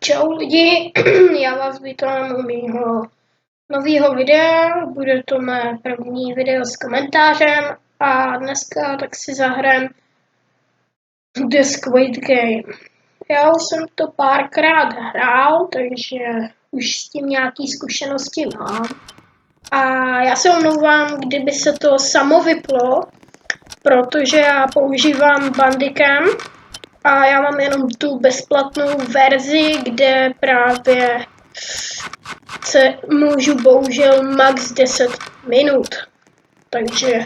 Čau lidi, já vás vítám u mýho nového videa, bude to mé první video s komentářem a dneska tak si zahrajem The Squid Game. Já už jsem to párkrát hrál, takže už s tím nějaký zkušenosti mám. A já se omlouvám, kdyby se to samo vyplo, protože já používám Bandicam a já mám jenom tu bezplatnou verzi, kde právě se můžu bohužel max 10 minut. Takže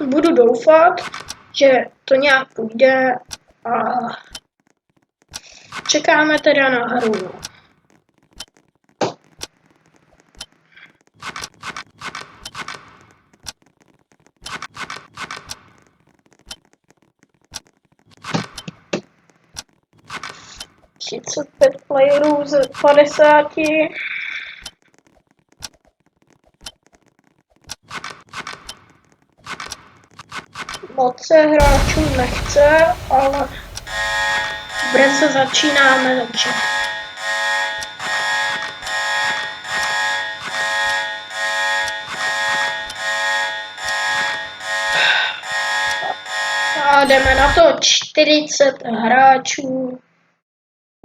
budu doufat, že to nějak půjde a čekáme teda na hru. Pět playerů z 50. Moc se hráčů nechce, ale brzy začínáme, takže a jdeme na to. 40 hráčů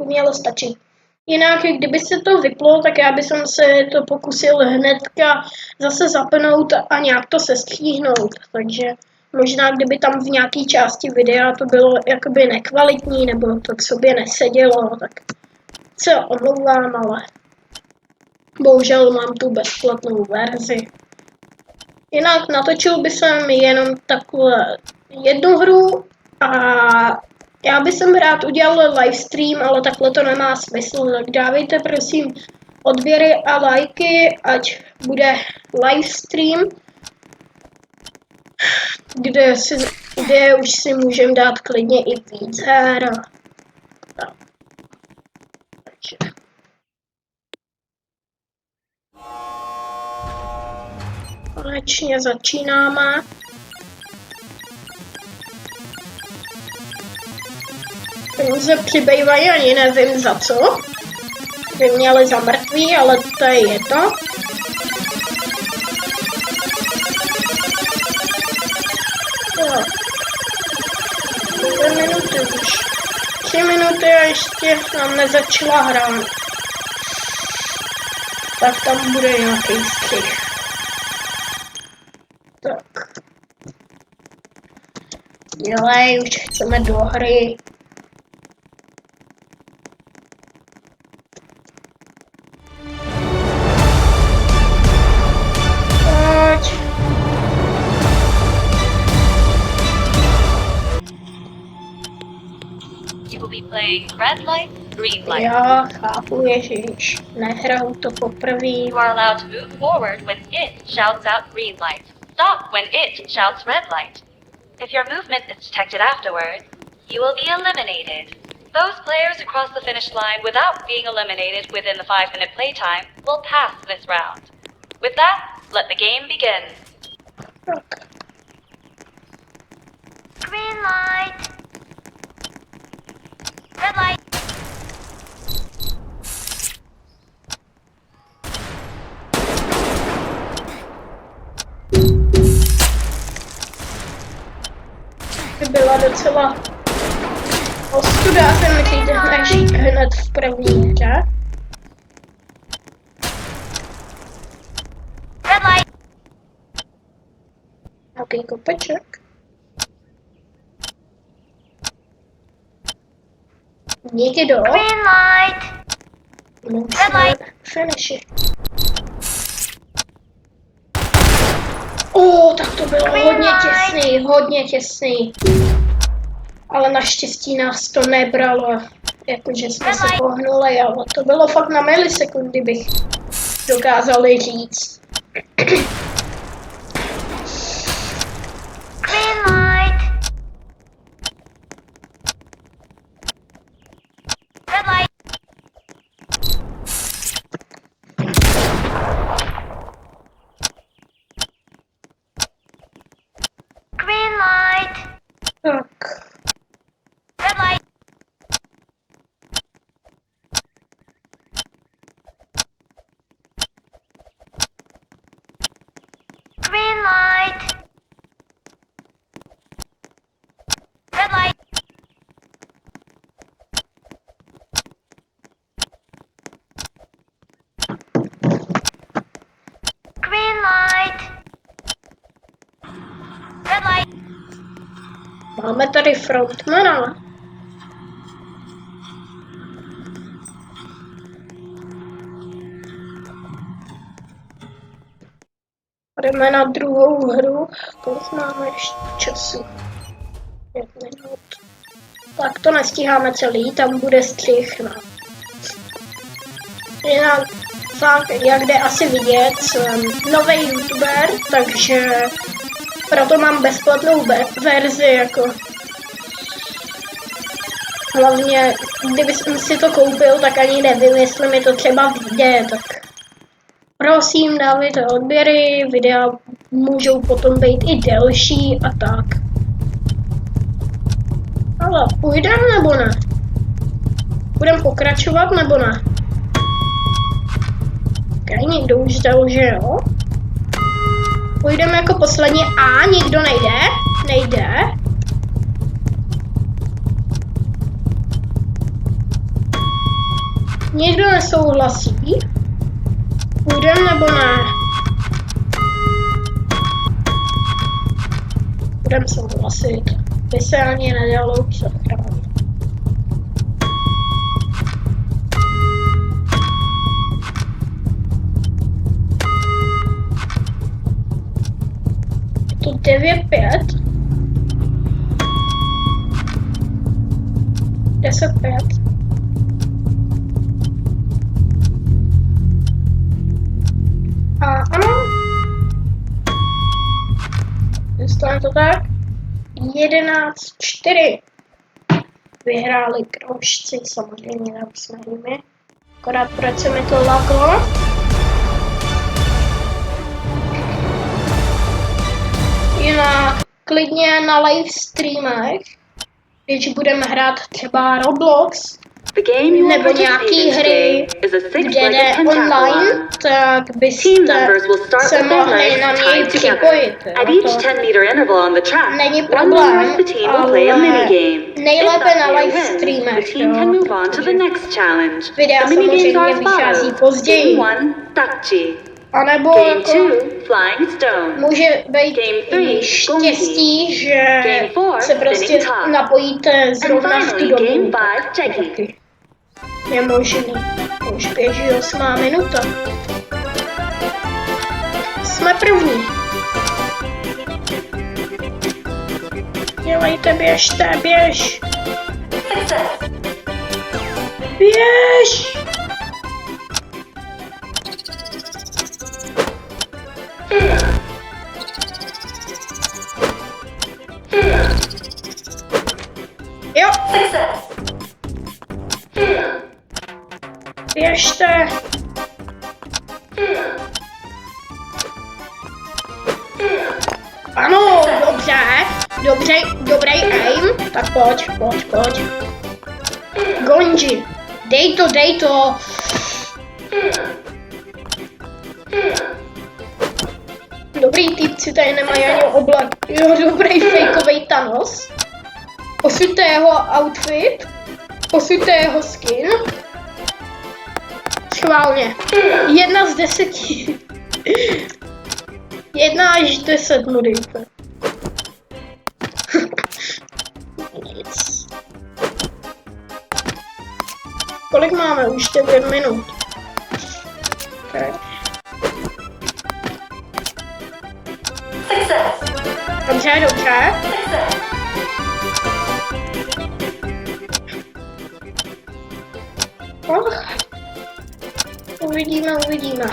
mělo stačit. Jinak, kdyby se to vyplo, tak já bych se to pokusil hnedka zase zapnout a nějak to sestříhnout. Takže možná, kdyby tam v nějaké části videa to bylo jakoby nekvalitní, nebo to k sobě nesedělo, tak se omlouvám, ale bohužel mám tu bezplatnou verzi. Jinak natočil bych jsem jenom takhle jednu hru a já bych rád udělal livestream, ale takhle to nemá smysl, tak dávejte prosím odběry a lajky, ať bude livestream, kde už si můžeme dát klidně i víc her. Takže. Konečně začínáme. Peníze přibývají, ani nevím za co. By měli za mrtví, ale to je jedno. No. 2 minuty už. 3 minuty a ještě nám nezačala hrát. Tak tam bude nějaký střih. Tak. Dělej, už chceme do hry. Red light, green light. Já chápu, ježiš, nehraju to poprvé. You are allowed to move forward when it shouts out green light. Stop when it shouts red light. If your movement is detected afterward, you will be eliminated. Those players who cross the finish line without being eliminated within the 5-minute playtime will pass this round. With that, let the game begin. Tak. Green light. Red light. Byla docela ostuda, jsem myslíte, hned v první hře. Red light. Nějaký kopeček. Někdo. Green light. Musíme finiši. Tak to bylo hodně těsný. Ale naštěstí nás to nebralo, jakože jsme se pohnuli, ale to bylo fakt na milisekundy, bych dokázali říct. Green light. Red light. Green light. Tak. Red light. Máme tady frontmana. Jdeme na druhou hru. Kolik máme ještě času? 5 minut. Tak to nestíháme celý, tam bude střih. No. Jinak fakt, jak jde asi vidět, jsem nový youtuber, takže proto mám bezplatnou verzi, jako hlavně, kdybych si to koupil, tak ani nevím, jestli mi to třeba vyjde, tak prosím, dávejte odběry, videa můžou potom být i delší a tak. Ale půjdem nebo ne? Budem pokračovat nebo ne? Ok, někdo už dal, že jo? Půjdeme jako poslední a nikdo nejde? Nejde. Nikdo nesouhlasí? Půjdeme nebo ne? Budeme souhlasit. By se ani nedalo přehrát. Je to 9:05. 10:05. A ano. Dostane to tak. 11:04. Vyhráli kroužci, samozřejmě jsme jimi. Akorát proč se mi to laglo. Jinak klidně na live streamech, když budeme hrát třeba Roblox, nebo nějaký hry, kde jde online, tak byste se mohli na něj připojit. To není problém, ale nejlépe na live streamech. Videa samozřejmě vychází později. A nebo jako může být i štěstí, že se prostě napojíte zrovna v tu dobu. Je možný. Už běží 8. minuta. Jsme první. Dělejte, běžte, běž. Běž! Jo. Běžte. Ano, dobře. Dobře, dobrý aim. Tak pojď. Gonji. Dej to. Dobrý týpci tady nemají ani oblak. Jo, dobrý fejkovej Thanos. Posuďte jeho outfit. Posuďte jeho skin. Schválně. 1 z 10. 1 až 10 mu dejte. Nic. Kolik máme? Už 9 minut. Okay. Dobře. Uvidíme.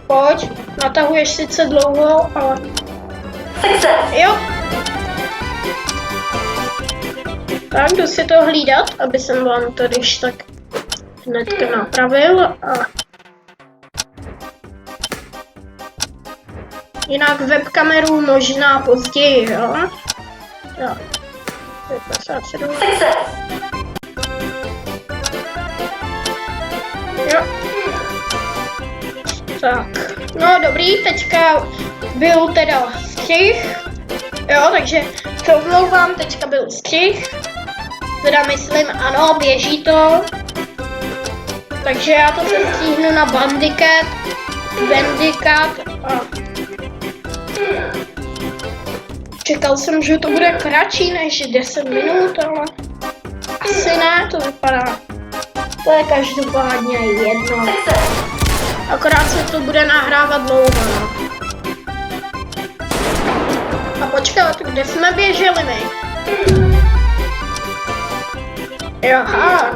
Pojď. Natahuješ sice dlouho, ale... Jo. Tak, jdu si to hlídat, aby jsem vám to když tak hnedka napravil a... Jinak webkameru možná později, jo? Jo. 57. Jo. Tak, no dobrý, teďka byl teda střih, jo, takže se omlouvám, teďka byl střih, teda myslím, ano, běží to, takže já to se stříhnu na Bandicat a Čekal jsem, že to bude kratší než 10 minut, ale asi ne, to vypadá. To je každopádně jedno. Akorát se to bude nahrávat dlouho, no. A počkat, kde jsme běželi my? Aha.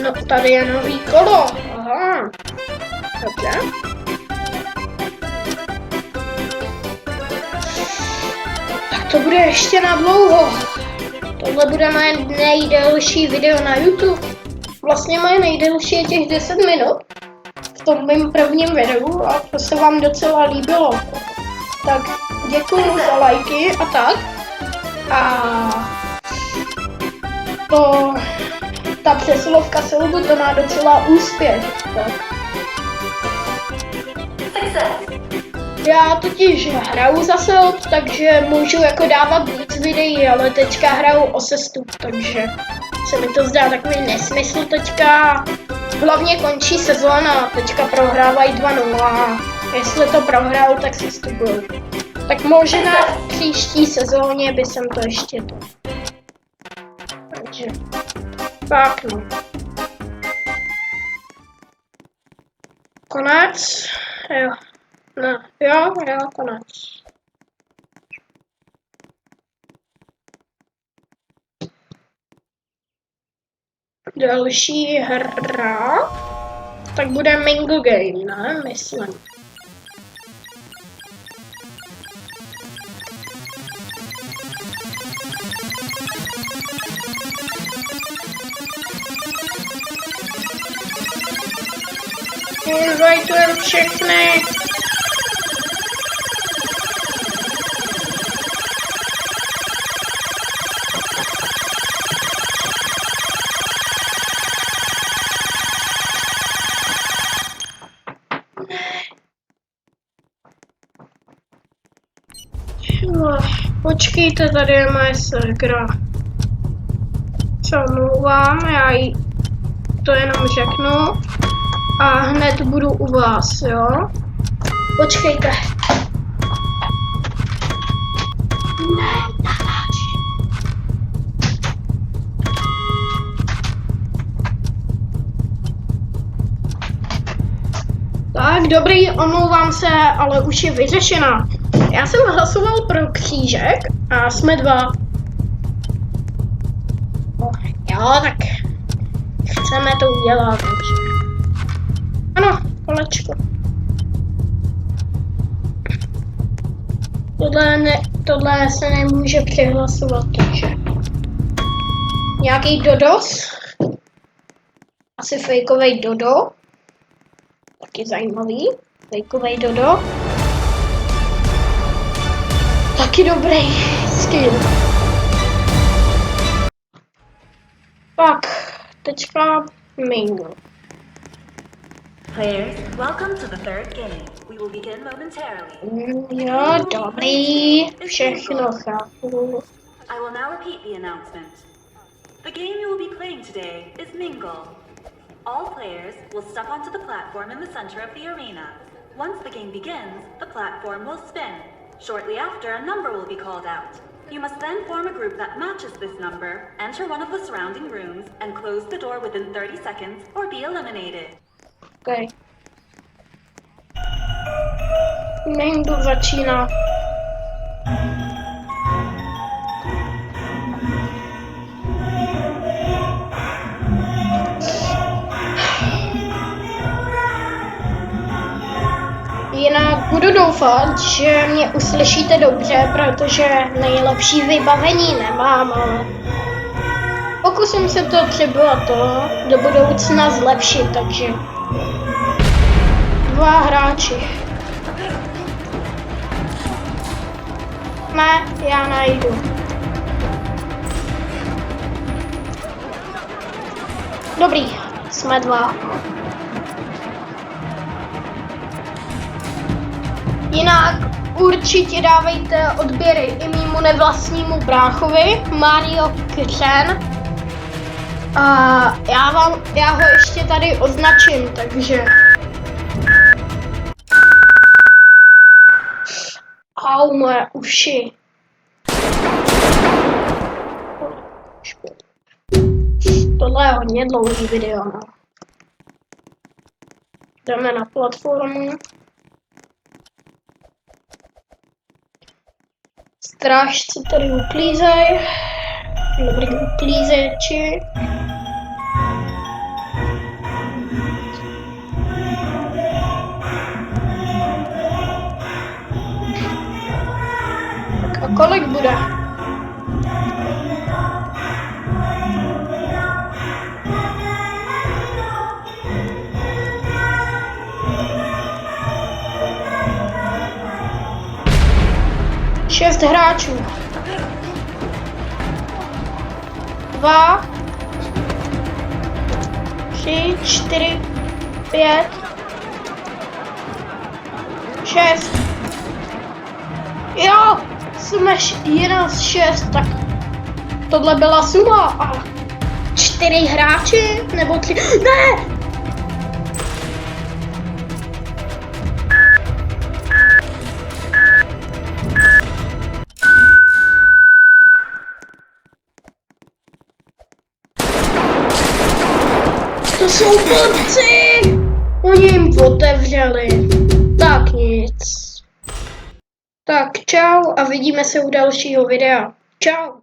No, tady je nový kolo. Aha. Dobře. Tak to bude ještě na dlouho. Tohle bude moje nejdelší video na YouTube. Vlastně moje nejdelší je těch 10 minut. V tom mým prvním videu a to se vám docela líbilo. Tak děkuju za lajky a tak. A to... Ta přesilovka Silbu to má docela úspěch. Tak. Já totiž hraju za Silb, takže můžu jako dávat víc videí, ale teďka hraju o sestup, takže se mi to zdá takový nesmysl teďka. Hlavně končí sezóna, teďka prohrávají 2-0. Jestli to prohrál, tak se sestupuju. Tak možná v příští sezóně by jsem to ještě to. Takže tak no. Konec. Jo. No, jo, konec. Další hra. Tak bude Mingle Game, ne? Myslím. Invitujem všechny. Počkejte, tady je moje ségra. Co mluvám, já jí to jenom řeknu. A hned budu u vás, jo? Počkejte. Ne, natáč. Tak, dobrý, omlouvám se, ale už je vyřešena. Já jsem hlasoval pro křížek a jsme 2. Jo, tak chceme to udělat, takže... Ano, kolečko. Tohle se nemůže přihlasovat, takže... Nějaký Dodos? Asi fejkovej Dodo. Taky zajímavý. Fejkovej Dodo. Taky dobrý skill. Tak, teďka Mingle. Players, welcome to the third game. We will begin momentarily. Jo, dobrý, všechno chápu. I will now repeat the announcement. The game you will be playing today is Mingle. All players will step onto the platform in the center of the arena. Once the game begins, the platform will spin. Shortly after, a number will be called out. You must then form a group that matches this number, enter one of the surrounding rooms, and close the door within 30 seconds or be eliminated. Okay. Mingle začíná. Jinak budu doufat, že mě uslyšíte dobře, protože nejlepší vybavení nemám, ale pokusím se to třeba do budoucna zlepšit, takže 2 hráči. Ne, já najdu. Dobrý, jsme 2. Jinak určitě dávejte odběry i mému nevlastnímu bráchovi, Mario Křen. A já ho ještě tady označím, takže... Au, moje uši. Tohle je hodně dlouhý video, no. Jdeme na platformu. Strážci tady uklízejí. Dobrý uklízeči. Tak a kolik bude? Šest hráčů. 2, 3, 4, 5, 6. Jo, jsme 11-6, tak tohle byla suma a 4 hráči nebo 3. Ne! To jsou blbci! Oni jim otevřeli. Tak nic. Tak čau a vidíme se u dalšího videa. Čau.